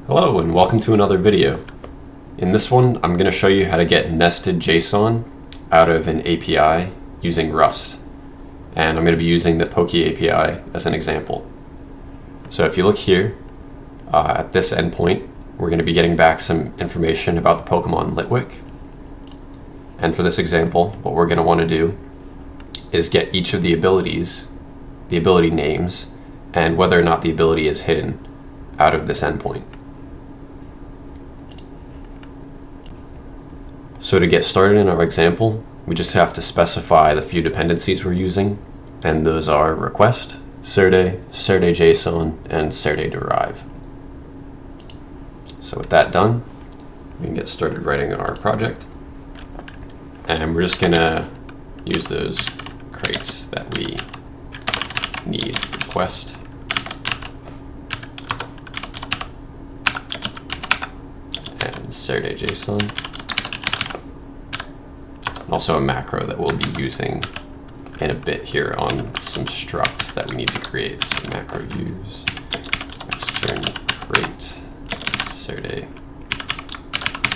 Hello and welcome to another video. In this one, I'm going to show you how to get nested JSON out of an API using Rust. And I'm going to be using the PokeAPI as an example. So if you look here, at this endpoint, we're going to be getting back some information about the Pokemon Litwick. And for this example, what we're going to want to do is get each of the abilities, the ability names, and whether or not the ability is hidden out of this endpoint. So to get started in our example, we just have to specify the few dependencies we're using, and those are request, Serde, JSON, and Serde derive. So with that done, we can get started writing our project. And we're just gonna use those crates that we need. Request, and Serde JSON. And also a macro that we'll be using in a bit here on some structs that we need to create. So macro use extern crate Serde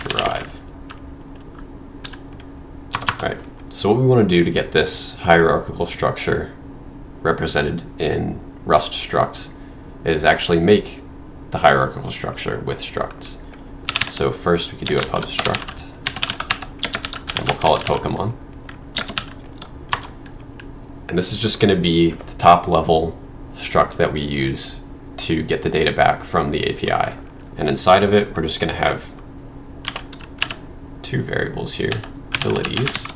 derive. Alright, so what we want to do to get this hierarchical structure represented in Rust structs is actually make the hierarchical structure with structs. So first we could do a pub struct, and we'll call it Pokemon. And this is just going to be the top level struct that we use to get the data back from the API. And inside of it, we're just going to have two variables here, abilities.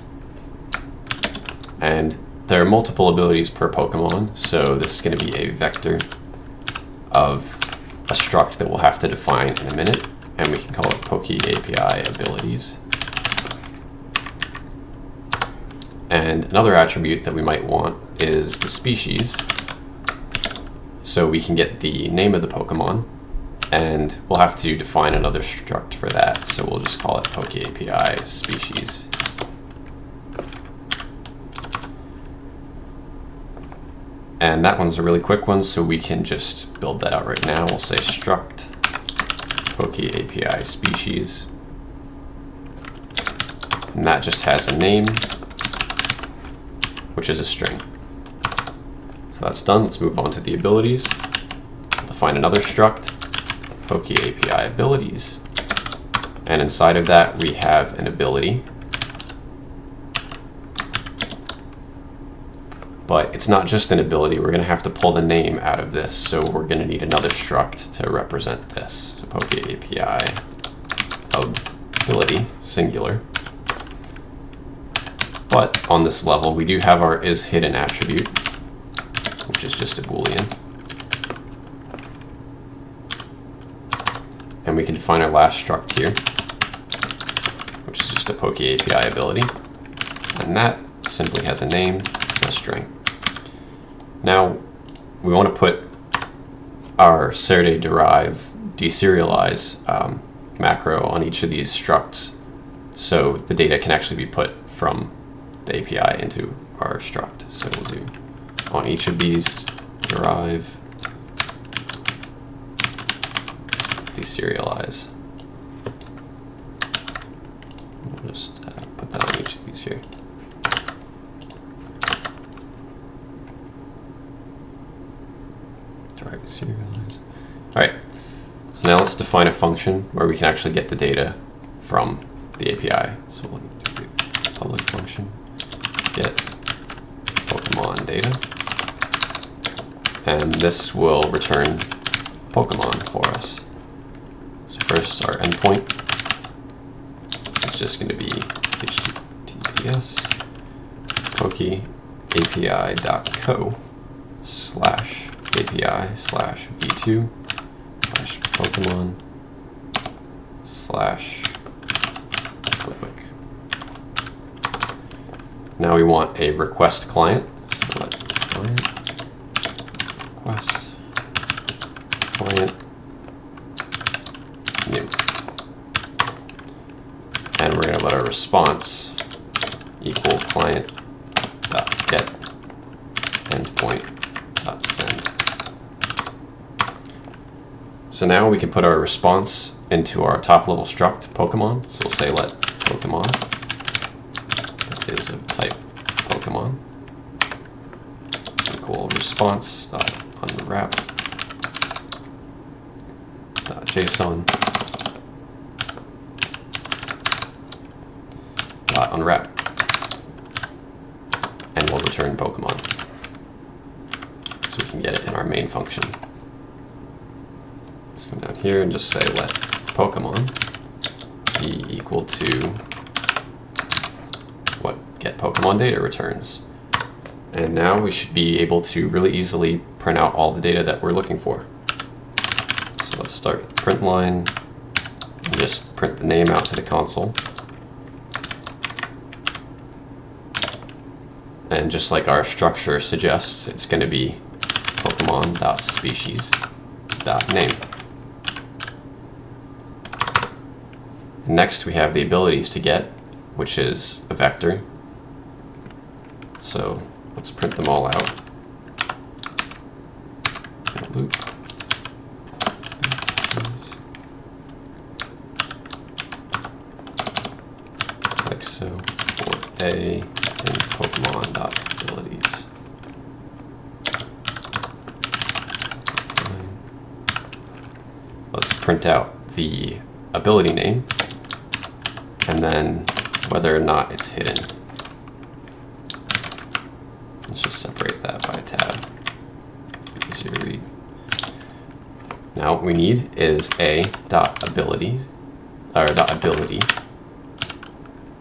And there are multiple abilities per Pokemon, so this is going to be a vector of a struct that we'll have to define in a minute, and we can call it PokeAPI abilities. And another attribute that we might want is the species. So we can get the name of the Pokemon, and we'll have to define another struct for that. So we'll just call it PokeAPI species. And that one's a really quick one, so we can just build that out right now. We'll say struct PokeAPI species. And that just has a name, which is a string. So that's done. Let's move on to the abilities. We'll define another struct, PokeAPI abilities. And inside of that, we have an ability. But it's not just an ability. We're going to have to pull the name out of this. So we're going to need another struct to represent this. So PokeAPI ability, singular. But on this level, we do have our isHidden attribute, which is just a Boolean. And we can define our last struct here, which is just a PokeAPI ability. And that simply has a name and a string. Now, we want to put our Serde derive deserialize macro on each of these structs, so the data can actually be put from the API into our struct. So we'll do on each of these derive deserialize. We'll just put that on each of these here. Derive deserialize. All right. So now let's define a function where we can actually get the data from the API. So we'll do public function get Pokemon data, and this will return Pokemon for us. So first, our endpoint is just going to be https pokeapi.co/api/v2/Pokemon/Litwick. Now we want a request client. So let client request client new. And we're going to let our response equal client.get endpoint.send. So now we can put our response into our top level struct Pokemon. So we'll say let Pokemon is of type Pokemon equal response dot unwrap dot JSON dot unwrap, and we'll return Pokemon so we can get it in our main function. Let's come down here and just say let Pokemon be equal to what get Pokemon data returns. And now we should be able to really easily print out all the data that we're looking for. So let's start with the print line and just print the name out to the console. And just like our structure suggests, it's going to be Pokemon.species.name. Next we have the abilities to get, which is a vector. So let's print them all out. Loop. Like so for A and Pokemon.abilities. Let's print out the ability name and then whether or not it's hidden. Let's just separate that by a tab. Easier to read. Now what we need is a.ability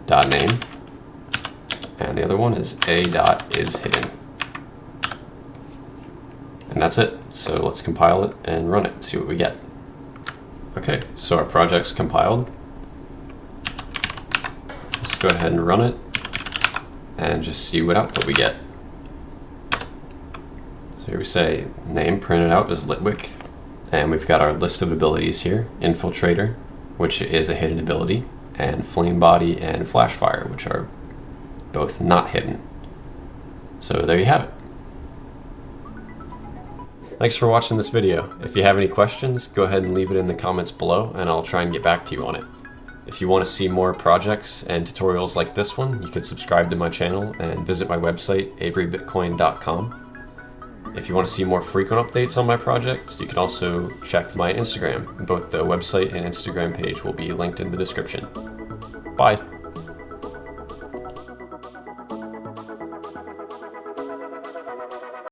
dot name, and the other one is a.isHidden. And that's it. So let's compile it and run it and see what we get. Okay, so our project's compiled. Let's go ahead and run it and just see what output we get. So here we say name printed out is Litwick, and we've got our list of abilities here: Infiltrator, which is a hidden ability, and Flame Body and Flash Fire, which are both not hidden. So there you have it. Thanks for watching this video. If you have any questions, go ahead and leave it in the comments below and I'll try and get back to you on it. If you want to see more projects and tutorials like this one, you can subscribe to my channel and visit my website, averybitcoin.com. If you want to see more frequent updates on my projects, you can also check my Instagram. Both the website and Instagram page will be linked in the description. Bye.